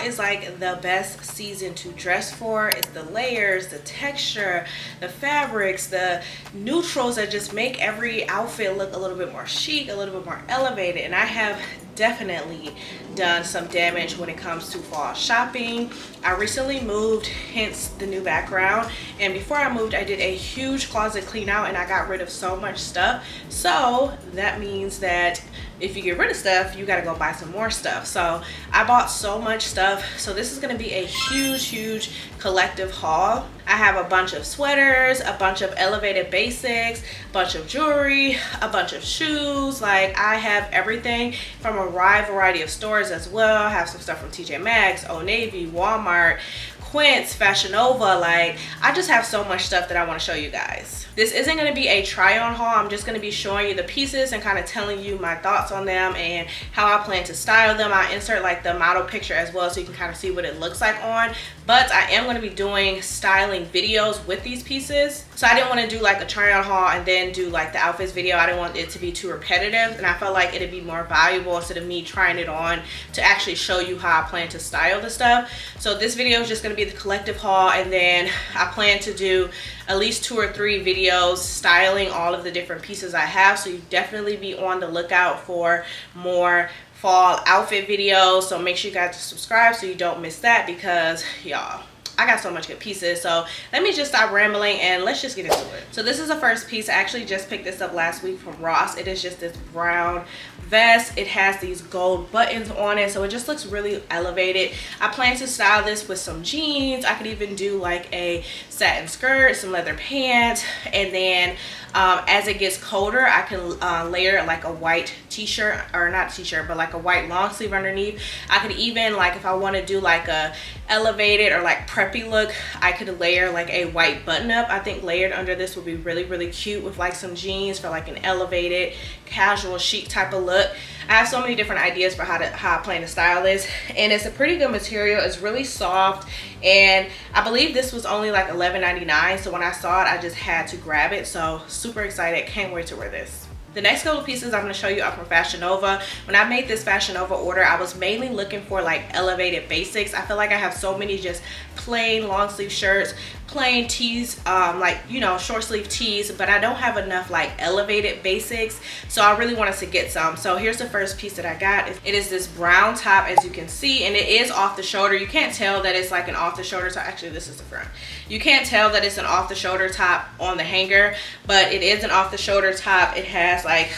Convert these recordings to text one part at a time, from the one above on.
is like the best season to dress for. It's the layers, the texture, the fabrics, the neutrals that just make every outfit look a little bit more chic, a little bit more elevated. And I have definitely done some damage when it comes to fall shopping. I recently moved, hence the new background, and before I moved I did a huge closet clean out and I got rid of so much stuff. So that means that if you get rid of stuff, you gotta go buy some more stuff. So I bought so much stuff. So this is gonna be a huge collective haul. I have a bunch of sweaters, a bunch of elevated basics, a bunch of jewelry, a bunch of shoes. Like, I have everything from a wide variety of stores as well. I have some stuff from TJ Maxx, Old Navy, Walmart, Quince, Fashion Nova. Like, I just have so much stuff that I want to show you guys. This isn't going to be a try on haul. I'm just going to be showing you the pieces and kind of telling you my thoughts on them and how I plan to style them. I insert like the model picture as well so you can kind of see what it looks like on. But I am going to be doing styling videos with these pieces. So I didn't want to do like a try on haul and then do like the outfits video. I didn't want it to be too repetitive, and I felt like it'd be more valuable instead of me trying it on to actually show you how I plan to style the stuff. So this video is just going to be the collective haul, and then I plan to do at least 2 or 3 videos styling all of the different pieces I have. So you definitely be on the lookout for more fall outfit videos. So make sure you guys subscribe so you don't miss that, because y'all, I got so much good pieces. So let me just stop rambling and let's just get into it. So this is the first piece. I actually just picked this up last week from Ross. It is just this brown vest. It has these gold buttons on it, so it just looks really elevated. I plan to style this with some jeans. I could even do like a satin skirt, some leather pants, and then as it gets colder, I can layer like a white t-shirt, or not t-shirt, but like a white long sleeve underneath. I could even, like, if I want to do like a elevated or like preppy look, I could layer like a white button up. I think layered under this would be really cute with like some jeans for like an elevated casual chic type of look. I have so many different ideas for how I plan to style this, and it's a pretty good material. It's really soft, and I believe this was only like $11.99. So when I saw it, I just had to grab it. So super excited, can't wait to wear this. The next couple of pieces I'm going to show you are from Fashion Nova. When I made this Fashion Nova order, I was mainly looking for like elevated basics. I feel like I have so many just plain long sleeve shirts, plain tees, like, you know, short sleeve tees, but I don't have enough like elevated basics. So I really wanted to get some. So here's the first piece that I got. It is this brown top, as you can see, and it is off the shoulder. You can't tell that it's like an off the shoulder top. Actually, this is the front. You can't tell that it's an off the shoulder top on the hanger, but it is an off the shoulder top. It has like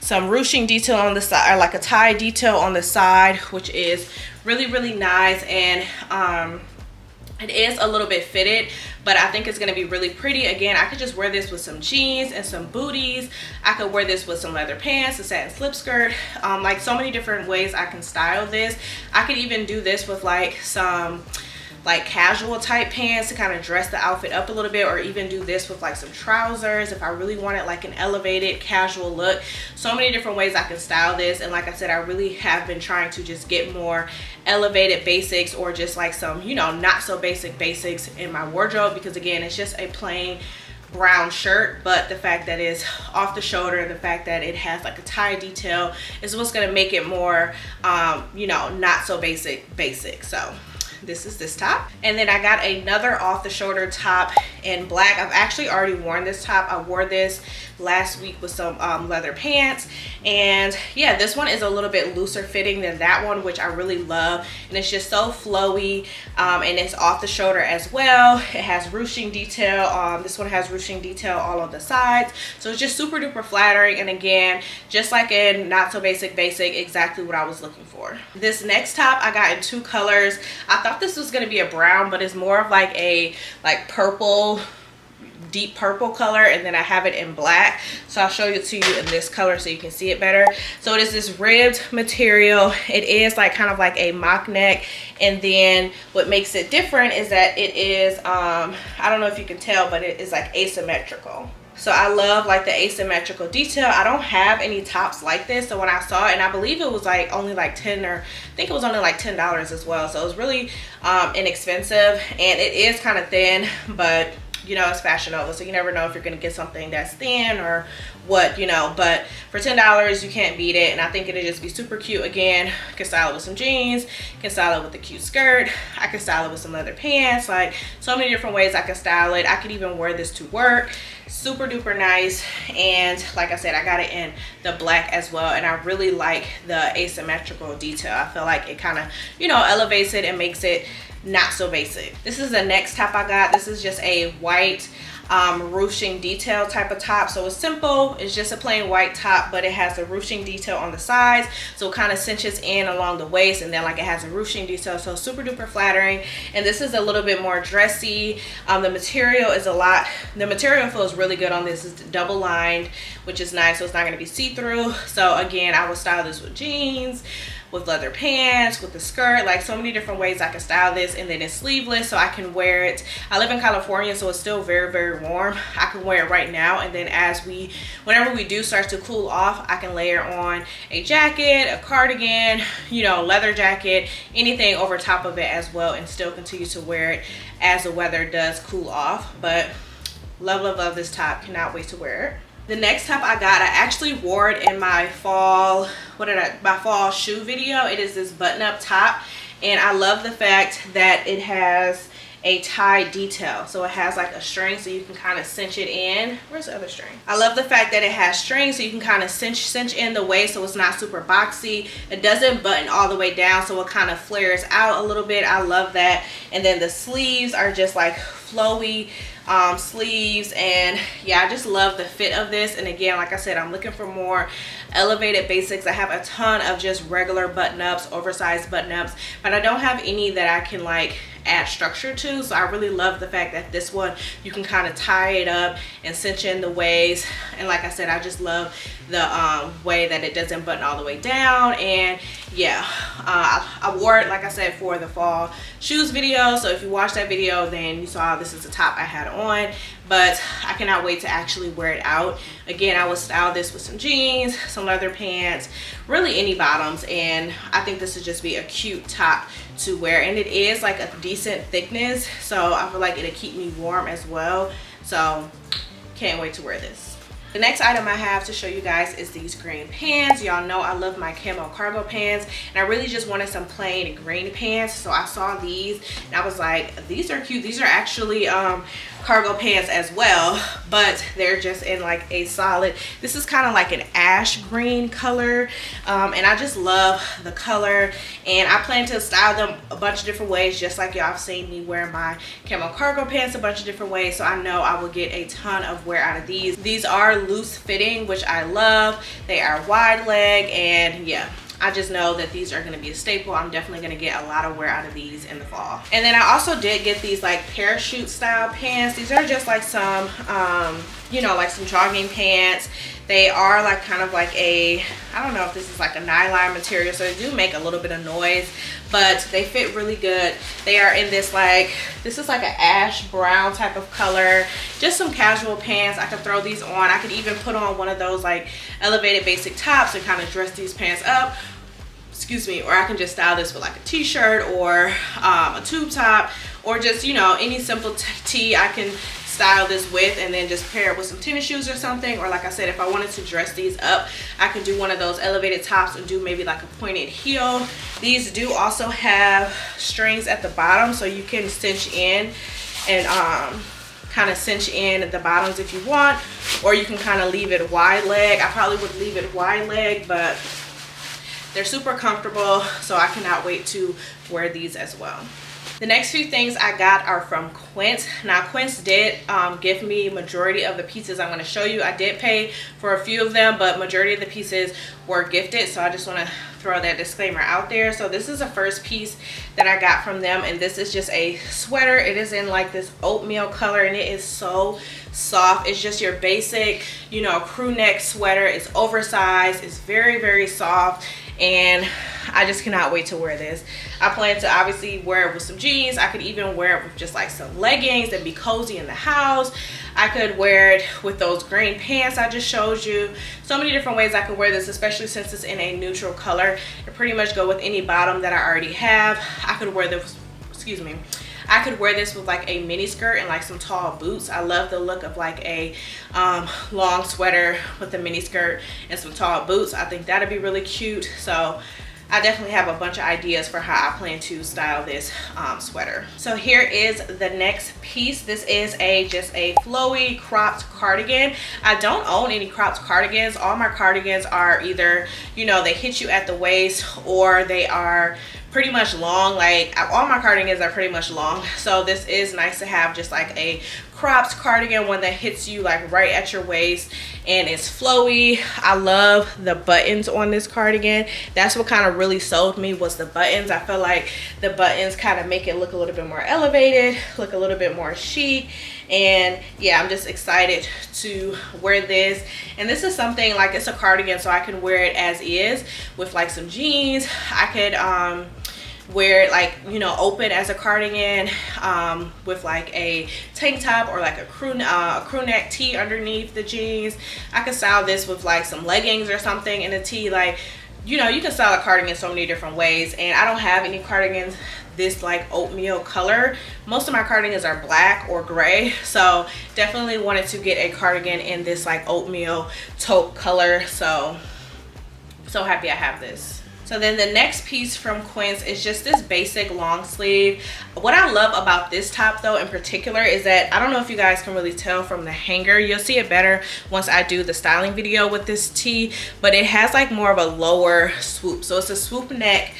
some ruching detail on the side, or like a tie detail on the side, which is really nice. And it is a little bit fitted, but I think it's going to be really pretty. Again, I could just wear this with some jeans and some booties. I could wear this with some leather pants, a satin slip skirt, like so many different ways I can style this. I could even do this with like some like casual type pants to kind of dress the outfit up a little bit, or even do this with like some trousers if I really wanted like an elevated casual look. So many different ways I can style this, and like I said, I really have been trying to just get more elevated basics, or just like some, you know, not so basic basics in my wardrobe, because again, it's just a plain brown shirt, but the fact that it's off the shoulder and the fact that it has like a tie detail is what's going to make it more you know, not so basic. So this is this top, and then I got another off the shoulder top in black. I've actually already worn this top. I wore this last week with some leather pants, and yeah, this one is a little bit looser fitting than that one, which I really love, and it's just so flowy, and it's off the shoulder as well. It has ruching detail. This one has ruching detail all on the sides, so it's just super duper flattering, and again, just like in not so basic, exactly what I was looking for. This next top I got in 2 colors. I thought this was going to be a brown, but it's more of like a purple, deep purple color, and then I have it in black, so I'll show it to you in this color so you can see it better. So it is this ribbed material. It is like kind of like a mock neck, and then what makes it different is that it is I don't know if you can tell, but it is like asymmetrical. So I love like the asymmetrical detail. I don't have any tops like this, so when I saw it, and I believe it was like only like 10, or I think it was only like $10 as well, so it was really inexpensive, and it is kind of thin, but you know, it's Fashion Nova, so you never know if you're gonna get something that's thin or what, you know, but for $10 you can't beat it. And I think it'll just be super cute. Again, can style it with some jeans, can style it with a cute skirt, I can style it with some leather pants. Like, so many different ways I can style it. I could even wear this to work. Super duper nice. And like I said, I got it in the black as well, and I really like the asymmetrical detail. I feel like it kind of, you know, elevates it and makes it not so basic. This is the next top I got. This is just a white ruching detail type of top. So it's simple, it's just a plain white top, but it has a ruching detail on the sides, so it kind of cinches in along the waist, and then like it has a ruching detail, so super duper flattering. And this is a little bit more dressy. The material is the material feels really good on this. It's double lined, which is nice, so it's not going to be see-through. So again, I would style this with jeans, with leather pants, with the skirt, like so many different ways I can style this. And then it's sleeveless, so I can wear it. I live in California, so it's still very, very warm. I can wear it right now, and then whenever we do start to cool off, I can layer on a jacket, a cardigan, you know, leather jacket, anything over top of it as well, and still continue to wear it as the weather does cool off. But love, love, love this top. Cannot wait to wear it. The next top I got, I actually wore it in my fall shoe video. It is this button-up top, and I love the fact that it has a tie detail. So it has like a string, so you can kind of cinch it in. Where's the other string? I love the fact that it has strings, so you can kind of cinch in the waist, so it's not super boxy. It doesn't button all the way down, so it kind of flares out a little bit. I love that. And then the sleeves are just like flowy sleeves, and yeah, I just love the fit of this. And again, like I said, I'm looking for more elevated basics. I have a ton of just regular button-ups, oversized button-ups, but I don't have any that I can like add structure to. So I really love the fact that this one, you can kind of tie it up and cinch in the waist. And like I said, I just love the way that it doesn't button all the way down. And yeah, I wore it, like I said, for the fall shoes video. So if you watched that video, then you saw this is the top I had on. But I cannot wait to actually wear it out. Again, I would style this with some jeans, some leather pants, really any bottoms, and I think this would just be a cute top to wear. And it is like a decent thickness, so I feel like it'll keep me warm as well. So can't wait to wear this. The next item I have to show you guys is these green pants. Y'all know I love my camo cargo pants, and I really just wanted some plain green pants. So I saw these and I was like, these are cute. These are actually cargo pants as well, but they're just in like a solid, this is kind of like an ash green color, and I just love the color. And I plan to style them a bunch of different ways, just like y'all have seen me wear my camo cargo pants a bunch of different ways. So I know I will get a ton of wear out of these. These are loose fitting, which I love. They are wide leg, and yeah, I just know that these are going to be a staple. I'm definitely going to get a lot of wear out of these in the fall. And then I also did get these like parachute style pants. These are just like some you know, like some jogging pants. They are like kind of like a, I don't know if this is like a nylon material, so they do make a little bit of noise, but they fit really good. They are in this like, this is like an ash brown type of color. Just some casual pants. I could throw these on. I could even put on one of those like elevated basic tops and kind of dress these pants up. Excuse me. Or I can just style this with like a t-shirt or a tube top, or just, you know, any simple tee I can style this with, and then just pair it with some tennis shoes or something. Or like I said, if I wanted to dress these up, I could do one of those elevated tops and do maybe like a pointed heel. These do also have strings at the bottom, so you can cinch in and kind of cinch in at the bottoms if you want, or you can kind of leave it wide leg. I probably would leave it wide leg, but they're super comfortable, so I cannot wait to wear these as well. The next few things I got are from Quince. Now Quince did give me majority of the pieces I'm going to show you. I did pay for a few of them, but majority of the pieces were gifted, so I just want to throw that disclaimer out there. So this is the first piece that I got from them, and this is just a sweater. It is in like this oatmeal color, and it is so soft. It's just your basic, you know, crew neck sweater. It's oversized. It's very, very soft, and I just cannot wait to wear this. I plan to obviously wear it with some jeans. I could even wear it with just like some leggings and be cozy in the house. I could wear it with those green pants I just showed you. So many different ways I could wear this, especially since it's in a neutral color. It pretty much go with any bottom that I already have. I could wear this excuse me, I could wear this with like a mini skirt and like some tall boots. I love the look of like a long sweater with a mini skirt and some tall boots. I think that'd be really cute. So I definitely have a bunch of ideas for how I plan to style this sweater. So here is the next piece. This is just a flowy cropped cardigan. I don't own any cropped cardigans. All my cardigans are either, you know, they hit you at the waist, or they are pretty much long. Like all my cardigans are pretty much long. So this is nice to have just like a cropped cardigan, one that hits you like right at your waist and it's flowy. I love the buttons on this cardigan. That's what kind of really sold me, was the buttons. I feel like the buttons kind of make it look a little bit more elevated, look a little bit more chic. And yeah, I'm just excited to wear this. And this is something like, it's a cardigan, so I can wear it as is with like some jeans. I could wear it like, you know, open as a cardigan with like a tank top or like a crew neck tee underneath the jeans. I could style this with like some leggings or something and a tee. Like, you know, you can style a cardigan so many different ways. And I don't have any cardigans this like oatmeal color. Most of my cardigans are black or gray, so definitely wanted to get a cardigan in this like oatmeal taupe color. So happy I have this. So then the next piece from Quince is just this basic long sleeve. What I love about this top though in particular is that, I don't know if you guys can really tell from the hanger, you'll see it better once I do the styling video with this tee, but it has like more of a lower swoop. So it's a swoop neck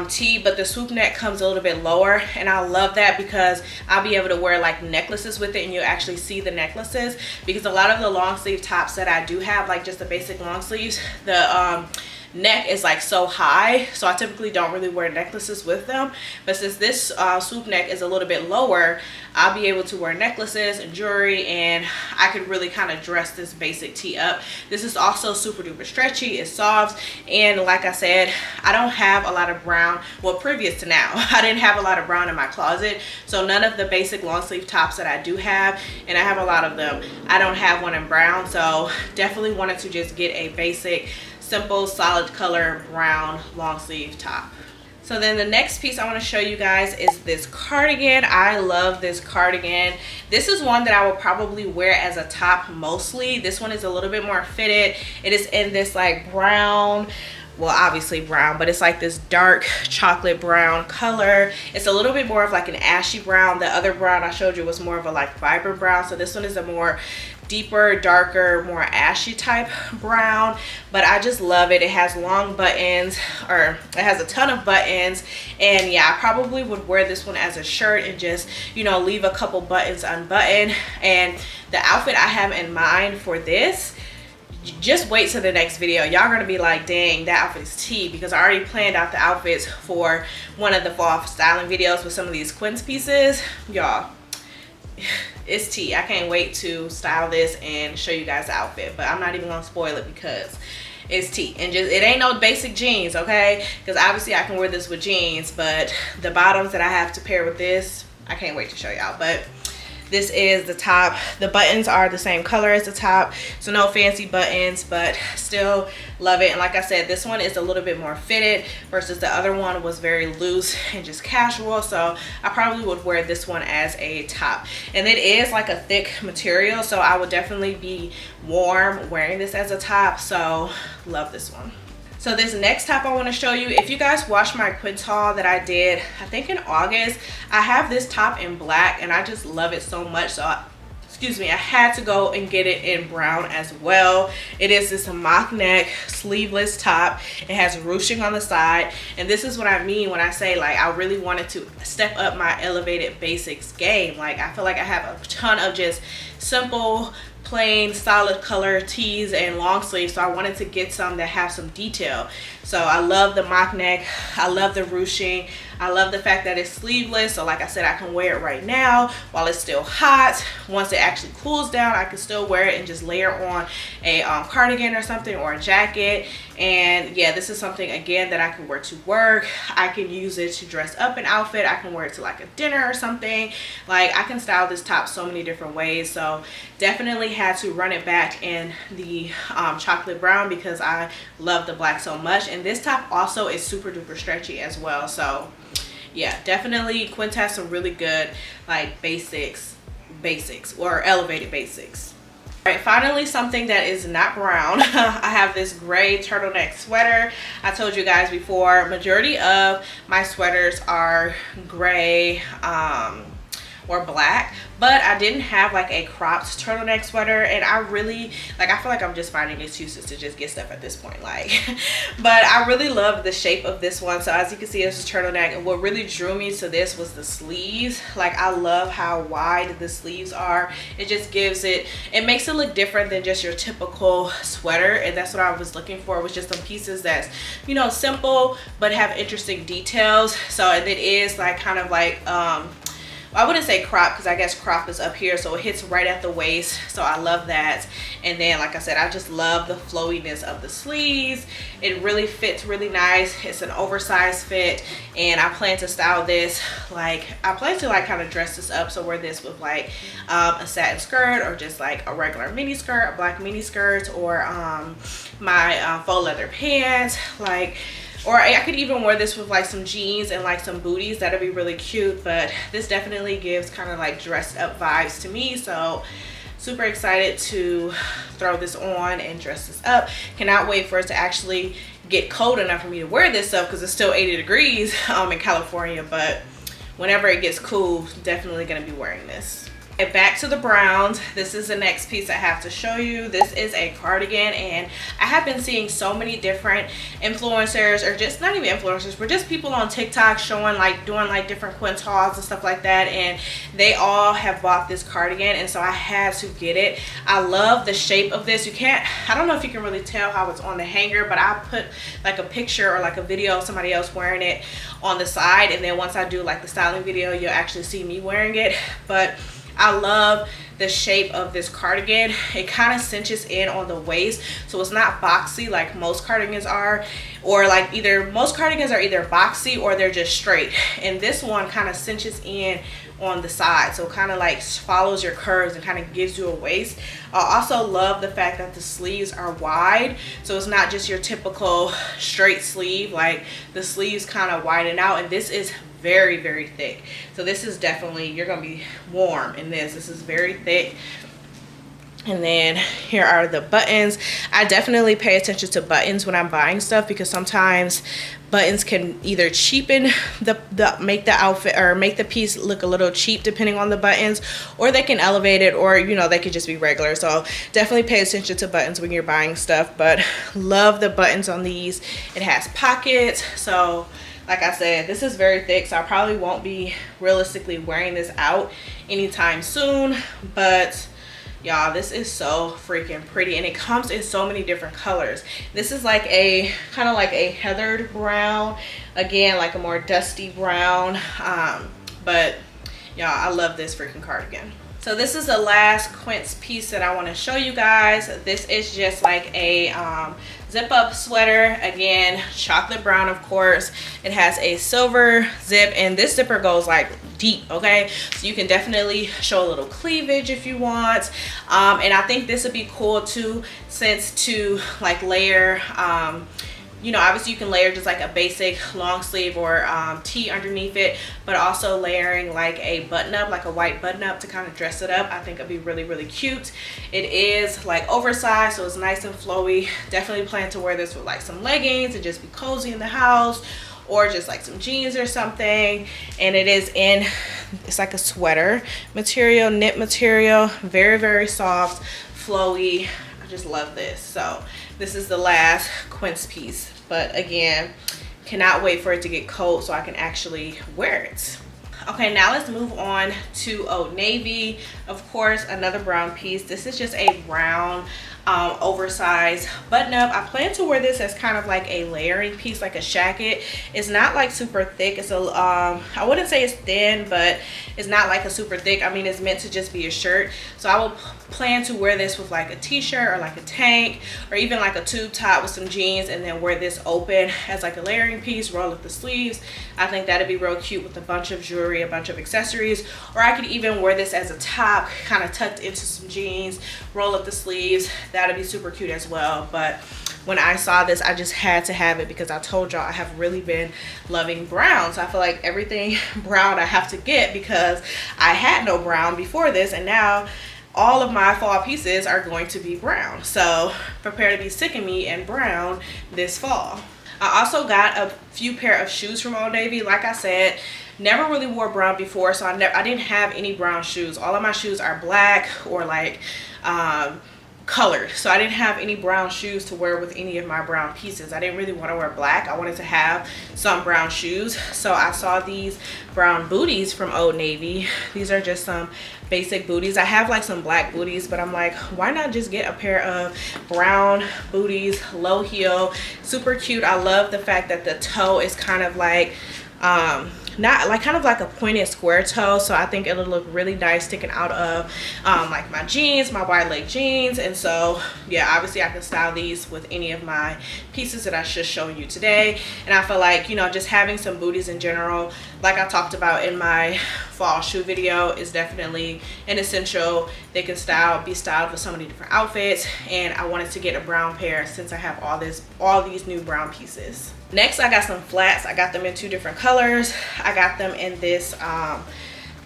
tee, but the swoop neck comes a little bit lower, and I love that because I'll be able to wear like necklaces with it, and you'll actually see the necklaces, because a lot of the long sleeve tops that I do have, like just the basic long sleeves, the neck is like so high, so I typically don't really wear necklaces with them. But since this swoop neck is a little bit lower, I'll be able to wear necklaces and jewelry, and I could really kind of dress this basic tee up. This is also super duper stretchy, it's soft, and like I said, I don't have a lot of brown. Well, previous to now, I didn't have a lot of brown in my closet, so none of the basic long sleeve tops that I do have, and I have a lot of them, I don't have one in brown. So definitely wanted to just get a basic simple solid color brown long sleeve top. So then the next piece I want to show you guys is this cardigan. I love this cardigan. This is one that I will probably wear as a top mostly. This one is a little bit more fitted. It is in this like brown, well obviously brown, but it's like this dark chocolate brown color. It's a little bit more of like an ashy brown. The other brown I showed you was more of a like vibrant brown, so this one is a more deeper, darker, more ashy type brown. But I just love it. It has long buttons, or it has a ton of buttons, and yeah, I probably would wear this one as a shirt and just, you know, leave a couple buttons unbuttoned. And the outfit I have in mind for this, just wait till the next video. Y'all gonna be like, dang, that outfit is tea, because I already planned out the outfits for one of the fall styling videos with some of these Quince pieces. Y'all, it's tea. I can't wait to style this and show you guys the outfit, but I'm not even gonna spoil it because it's tea. And just, it ain't no basic jeans, okay? Because obviously I can wear this with jeans, but the bottoms that I have to pair with this, I can't wait to show y'all. But this is the top. The buttons are the same color as the top, so no fancy buttons, but still love it. And like I said, this one is a little bit more fitted versus the other one was very loose and just casual. So I probably would wear this one as a top. And it is like a thick material, so I would definitely be warm wearing this as a top. So love this one. So this next top I want to show you, if you guys watched my Quince haul that I did, I think in August, I have this top in black and I just love it so much. So excuse me, I had to go and get it in brown as well. It is this mock neck sleeveless top. It has ruching on the side, and this is what I mean when I say like I really wanted to step up my elevated basics game. Like I feel like I have a ton of just simple, plain, solid color tees and long sleeves, so I wanted to get some that have some detail. So I love the mock neck, I love the ruching, I love the fact that it's sleeveless, so like I said, I can wear it right now while it's still hot. Once it actually cools down, I can still wear it and just layer on a cardigan or something, or a jacket. And yeah, this is something again that I can wear to work. I can use it to dress up an outfit. I can wear it to like a dinner or something. Like I can style this top so many different ways. So definitely had to run it back in the chocolate brown because I love the black so much. And this top also is super duper stretchy as well. So yeah, definitely Quince has some really good like basics or elevated basics. All right, finally something that is not brown. I have this gray turtleneck sweater. I told you guys before, majority of my sweaters are gray or black, but I didn't have like a cropped turtleneck sweater, and I really like, I feel like I'm just finding excuses to just get stuff at this point, like but I really love the shape of this one. So as you can see, it's a turtleneck, and what really drew me to this was the sleeves. Like, I love how wide the sleeves are. It just gives it makes it look different than just your typical sweater, and that's what I was looking for, was just some pieces that's, you know, simple but have interesting details. So, and it is like kind of like I wouldn't say crop, because I guess crop is up here, so it hits right at the waist, so I love that. And then, like I said, I just love the flowiness of the sleeves. It really fits really nice. It's an oversized fit, and I plan to style this, like, I plan to like kind of dress this up, so wear this with like a satin skirt, or just like a regular mini skirt, a black mini skirt, or my faux leather pants, like, or I could even wear this with like some jeans and like some booties. That'd be really cute. But this definitely gives kind of like dressed up vibes to me, so super excited to throw this on and dress this up. Cannot wait for it to actually get cold enough for me to wear this stuff, because it's still 80 degrees in California, but whenever it gets cool, definitely gonna be wearing this. And back to the browns, this is the next piece I have to show you. This is a cardigan, and I have been seeing so many different influencers, or just not even influencers, but just people on TikTok showing like, doing like different Quince hauls and stuff like that, and they all have bought this cardigan, and so I had to get it. I love the shape of this. I don't know if you can really tell how it's on the hanger, but I put like a picture or like a video of somebody else wearing it on the side, and then once I do like the styling video, you'll actually see me wearing it. But I love the shape of this cardigan. It kind of cinches in on the waist, so it's not boxy like most cardigans are, or like most cardigans are either boxy or they're just straight, and this one kind of cinches in on the side, so it kind of like follows your curves and kind of gives you a waist. I also love the fact that the sleeves are wide, so it's not just your typical straight sleeve. Like, the sleeves kind of widen out, and this is very, very thick. So this is definitely, you're gonna be warm in this. This is very thick. And then here are the buttons. I definitely pay attention to buttons when I'm buying stuff, because sometimes buttons can either cheapen make the outfit, or make the piece look a little cheap depending on the buttons, or they can elevate it, or you know, they could just be regular. So definitely pay attention to buttons when you're buying stuff. But love the buttons on these. It has pockets, so like I said, this is very thick, so I probably won't be realistically wearing this out anytime soon. But y'all, this is so freaking pretty, and it comes in so many different colors. This is like a kind of like a heathered brown, again like a more dusty brown, but y'all, I love this freaking cardigan. So this is the last Quince piece that I want to show you guys. This is just like a zip up sweater, again chocolate brown, of course. It has a silver zip, and this zipper goes like deep, okay, so you can definitely show a little cleavage if you want. And I think this would be cool too, since to like layer, you know, obviously you can layer just like a basic long sleeve or tee underneath it, but also layering like a button up, like a white button up, to kind of dress it up. I think it'd be really, really cute. It is like oversized, so it's nice and flowy. Definitely plan to wear this with like some leggings and just be cozy in the house, or just like some jeans or something. And it is in, it's like a sweater material, knit material, very, very soft, flowy. I just love this. So this is the last Quince piece, but again, cannot wait for it to get cold so I can actually wear it. Okay, now let's move on to Old Navy. Of course, another brown piece. This is just a brown oversized button up. I plan to wear this as kind of like a layering piece, like a shacket. It's not like super thick. It's a I wouldn't say it's thin, but it's not like a super thick. I mean, it's meant to just be a shirt. So I will plan to wear this with like a t-shirt or like a tank, or even like a tube top with some jeans, and then wear this open as like a layering piece, roll up the sleeves. I think that'd be real cute with a bunch of jewelry, a bunch of accessories. Or I could even wear this as a top, kind of tucked into some jeans, roll up the sleeves. That'd be super cute as well. But when I saw this, I just had to have it because I told y'all I have really been loving brown. So I feel like everything brown I have to get because I had no brown before this, and now all of my fall pieces are going to be brown. So prepare to be sick of me in brown this fall. I also got a few pair of shoes from Old Navy. Like I said, never really wore brown before, so I didn't have any brown shoes. All of my shoes are black or like colored, so I didn't have any brown shoes to wear with any of my brown pieces. I didn't really want to wear black. I wanted to have some brown shoes, so I saw these brown booties from Old Navy. These are just some basic booties. I have like some black booties, but I'm like, why not just get a pair of brown booties, low heel, super cute. I love the fact that the toe is kind of like not like kind of like a pointed square toe, so I think it'll look really nice sticking out of like my jeans, my wide leg jeans. And so yeah, obviously I can style these with any of my pieces that I just showed you today. And I feel like, you know, just having some booties in general, like I talked about in my fall shoe video, is definitely an essential. They can be styled with so many different outfits, and I wanted to get a brown pair since I have all these new brown pieces. Next, I got some flats. I got them in 2 different colors. I got them in this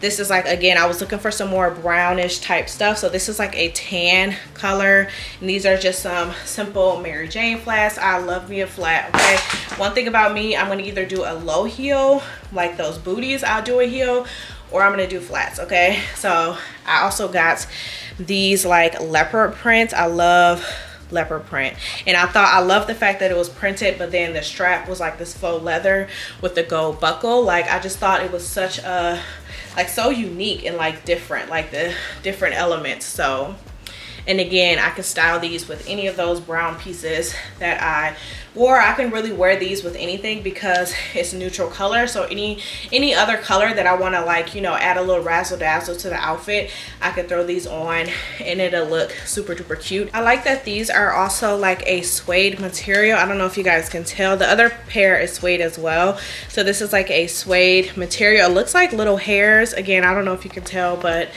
this is like, again, I was looking for some more brownish type stuff, so this is like a tan color, and these are just some simple Mary Jane flats. I love me a flat, okay? One thing about me, I'm gonna either do a low heel, like those booties, I'll do a heel, or I'm gonna do flats, okay? So I also got these like leopard prints. I love leopard print, and I love the fact that it was printed, but then the strap was like this faux leather with the gold buckle. Like, I just thought it was such a, like, so unique and like different, like the different elements. So, and again, I can style these with any of those brown pieces that I wore. I can really wear these with anything because it's neutral color. So any other color that I want to, like, you know, add a little razzle dazzle to the outfit, I could throw these on and it'll look super duper cute. I like that these are also like a suede material. I don't know if you guys can tell. The other pair is suede as well. So this is like a suede material. It looks like little hairs. Again, I don't know if you can tell, but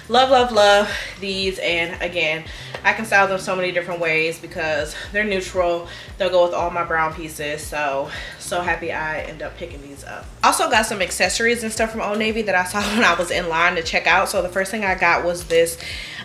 love these. And again, I can style them so many different ways because they're neutral. They'll go with all my brown pieces. So happy I end up picking these up. Also got some accessories and stuff from Old Navy that I saw when I was in line to check out. So the first thing I got was this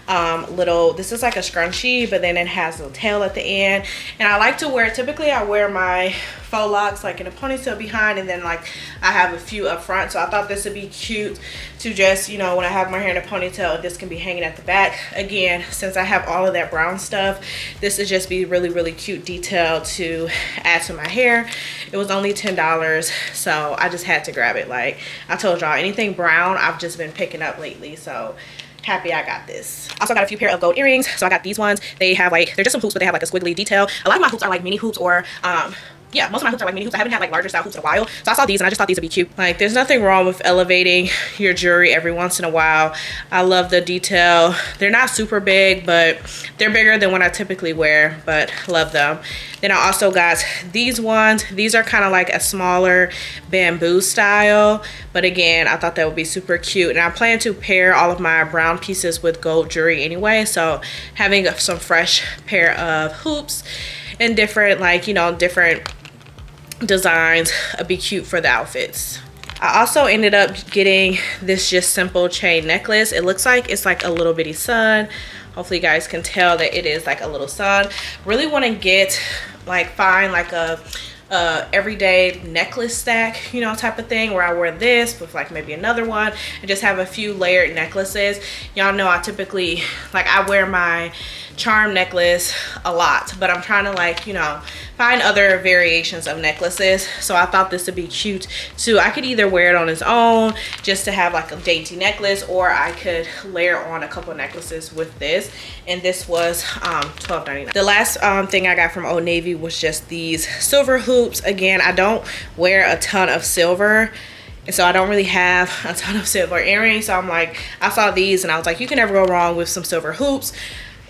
this is like a scrunchie, but then it has a tail at the end, and I like to wear, typically I wear my faux locks like in a ponytail behind, and then like I have a few up front. So I thought this would be cute to just, you know, when I have my hair in a ponytail, this can be hanging at the back. Again, since I have all of that brown stuff, this would just be really cute detail to add to my hair. It was only $10, so I just had to grab it. Like I told y'all, anything brown I've just been picking up lately, so happy I got this. Also got a few pair of gold earrings. So I got these ones. They have like, they're just some hoops, but they have like a squiggly detail. A lot of my hoops are like mini hoops, or yeah, most of my hoops are like mini hoops. I haven't had like larger style hoops in a while. So I saw these and I just thought these would be cute. Like, there's nothing wrong with elevating your jewelry every once in a while. I love the detail. They're not super big, but they're bigger than what I typically wear, but love them. Then I also got these ones. These are kind of like a smaller bamboo style, but again, I thought that would be super cute. And I plan to pair all of my brown pieces with gold jewelry anyway, so having some fresh pair of hoops and different, like, you know, different designs would be cute for the outfits. I also ended up getting this just simple chain necklace. It looks like it's like a little bitty sun. Hopefully you guys can tell that it is like a little sun. Really want to get, like, find like a everyday necklace stack, you know, type of thing, where I wear this with like maybe another one and just have a few layered necklaces. Y'all know I typically, like, I wear my charm necklace a lot, but I'm trying to, like, you know, find other variations of necklaces. So I thought this would be cute too. I could either wear it on its own just to have like a dainty necklace, or I could layer on a couple necklaces with this. And this was $12.99. The last thing I got from Old Navy was just these silver hoops. Again, I don't wear a ton of silver, and so I don't really have a ton of silver earrings. So I'm like, I saw these and I was like, you can never go wrong with some silver hoops.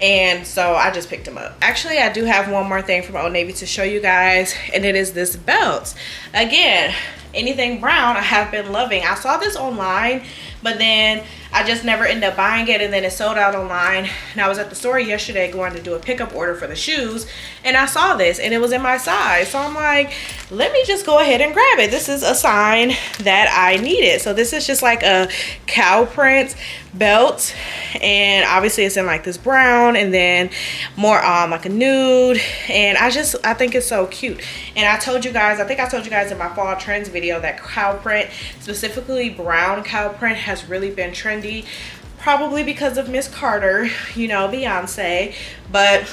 And so I just picked them up. Actually, I do have one more thing from Old Navy to show you guys, and it is this belt. Again, anything brown I have been loving. I saw this online, but then I just never ended up buying it, and then it sold out online. And I was at the store yesterday going to do a pickup order for the shoes, and I saw this and it was in my size. So I'm like, let me just go ahead and grab it. This is a sign that I needed. So this is just like a cow print belt, and obviously it's in like this brown and then more like a nude, and I think it's so cute. And I told you guys, I think I told you guys in my fall trends video that cow print, specifically brown cow print, has really been trendy, probably because of Miss Carter, you know, Beyonce. But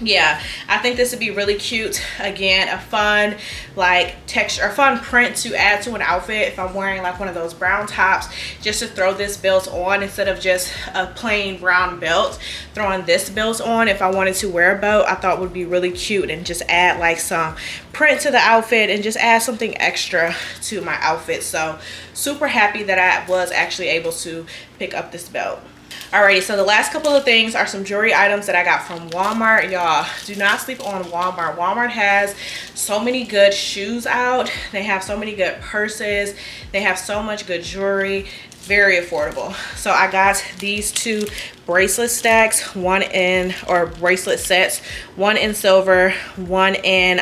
yeah, I think this would be really cute. Again, a fun like texture, a fun print to add to an outfit if I'm wearing like one of those brown tops, just to throw this belt on instead of just a plain brown belt. Throwing this belt on, if I wanted to wear a belt, I thought would be really cute, and just add like some print to the outfit and just add something extra to my outfit. So super happy that I was actually able to pick up this belt. Alrighty, so the last couple of things are some jewelry items that I got from Walmart. Y'all, do not sleep on Walmart. Walmart has so many good shoes out. They have so many good purses. They have so much good jewelry. Very affordable. So I got these two bracelet stacks, bracelet sets, one in silver, one in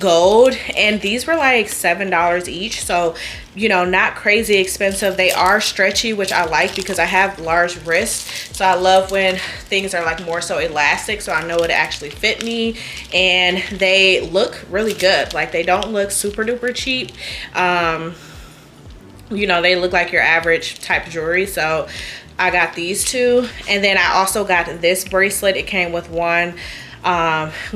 gold, and these were like $7 each. So, you know, not crazy expensive. They are stretchy, which I like because I have large wrists, so I love when things are like more so elastic, so I know it actually fit me. And they look really good. Like, they don't look super duper cheap. You know, they look like your average type jewelry. So I got these two, and then I also got this bracelet. It came with one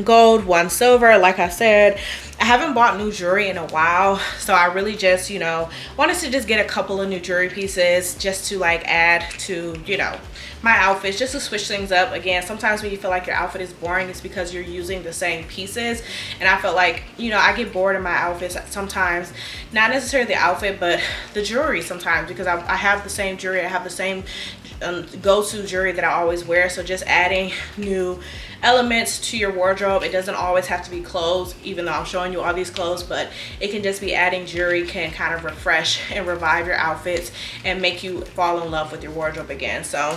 gold, one silver. Like I said, I haven't bought new jewelry in a while, so I really just, you know, wanted to just get a couple of new jewelry pieces just to like add to, you know, my outfits, just to switch things up. Again, sometimes when you feel like your outfit is boring, it's because you're using the same pieces, and I felt like, you know, I get bored in my outfits sometimes, not necessarily the outfit but the jewelry sometimes, because I have the same jewelry, I have the same go-to jewelry that I always wear. So just adding new elements to your wardrobe. It doesn't always have to be clothes, even though I'm showing you all these clothes, but it can just be adding jewelry can kind of refresh and revive your outfits and make you fall in love with your wardrobe again. So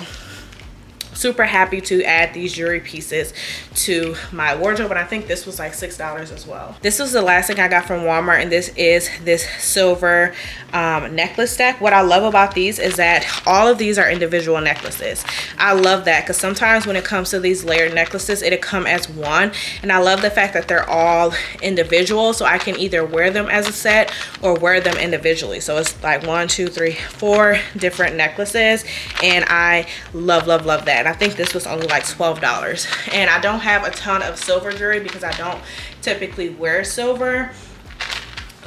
super happy to add these jewelry pieces to my wardrobe, and I think this was like $6 as well. This was the last thing I got from Walmart, and this is this silver necklace stack. What I love about these is that all of these are individual necklaces. I love that, because sometimes when it comes to these layered necklaces, it'll come as one, and I love the fact that they're all individual, so I can either wear them as a set or wear them individually. So it's like 1, 2, 3, 4 different necklaces, and I love that. And I think this was only like $12. And I don't have a ton of silver jewelry because I don't typically wear silver,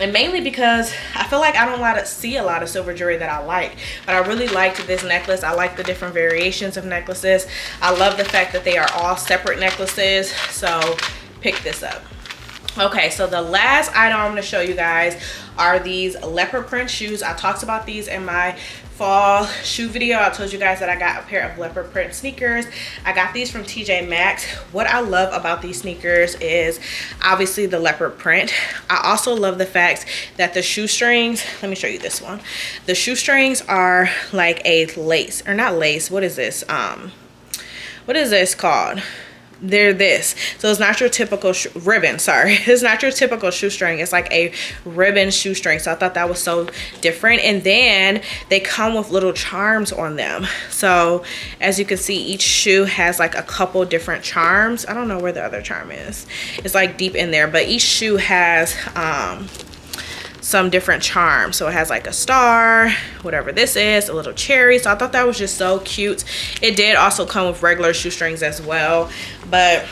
and mainly because I feel like I don't see a lot of silver jewelry that I like. But I really liked this necklace. I like the different variations of necklaces. I love the fact that they are all separate necklaces, so pick this up. Okay, so the last item I'm going to show you guys are these leopard print shoes. I talked about these in my fall shoe video. I told you guys that I got a pair of leopard print sneakers. I got these from TJ Maxx. What I love about these sneakers is obviously the leopard print. I also love the fact that the shoestrings, let me show you this one. The shoestrings are like a lace, or not lace, what is this? What is this called? They're this, so it's not your typical ribbon, sorry, it's not your typical shoestring. It's like a ribbon shoestring, so I thought that was so different. And then they come with little charms on them, so as you can see, each shoe has like a couple different charms. I don't know where the other charm is, it's like deep in there, but each shoe has some different charms. So it has like a star, whatever this is, a little cherry. So I thought that was just so cute. It did also come with regular shoestrings as well, but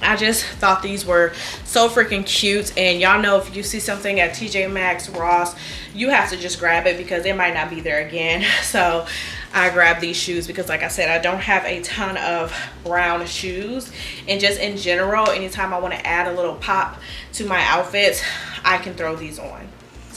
I just thought these were so freaking cute. And y'all know, if you see something at TJ Maxx, Ross, you have to just grab it because it might not be there again. So I grabbed these shoes because, like I said, I don't have a ton of brown shoes, and just in general, anytime I want to add a little pop to my outfits, I can throw these on.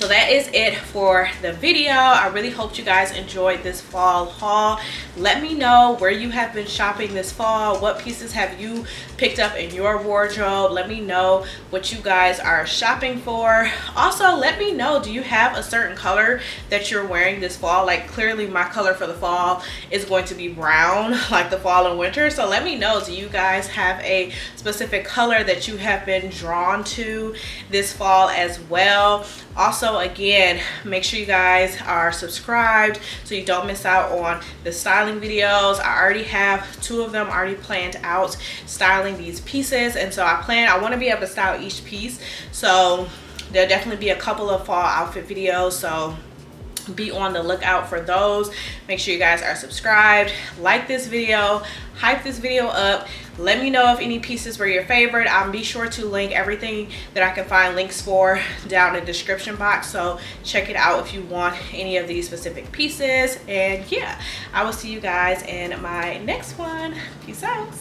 So that is it for the video. I really hope you guys enjoyed this fall haul. Let me know where you have been shopping this fall. What pieces have you picked up in your wardrobe? Let me know what you guys are shopping for. Also, let me know, do you have a certain color that you're wearing this fall? Like, clearly my color for the fall is going to be brown, like the fall and winter. So let me know, do you guys have a specific color that you have been drawn to this fall as well? Also, again, make sure you guys are subscribed so you don't miss out on the styling videos. I already have 2 of them already planned out, styling these pieces, and so I want to be able to style each piece. So there'll definitely be a couple of fall outfit videos, so be on the lookout for those. Make sure you guys are subscribed, like this video, hype this video up. Let me know if any pieces were your favorite. I'll be sure to link everything that I can find links for down in the description box, so check it out if you want any of these specific pieces. And yeah, I will see you guys in my next one. Peace out.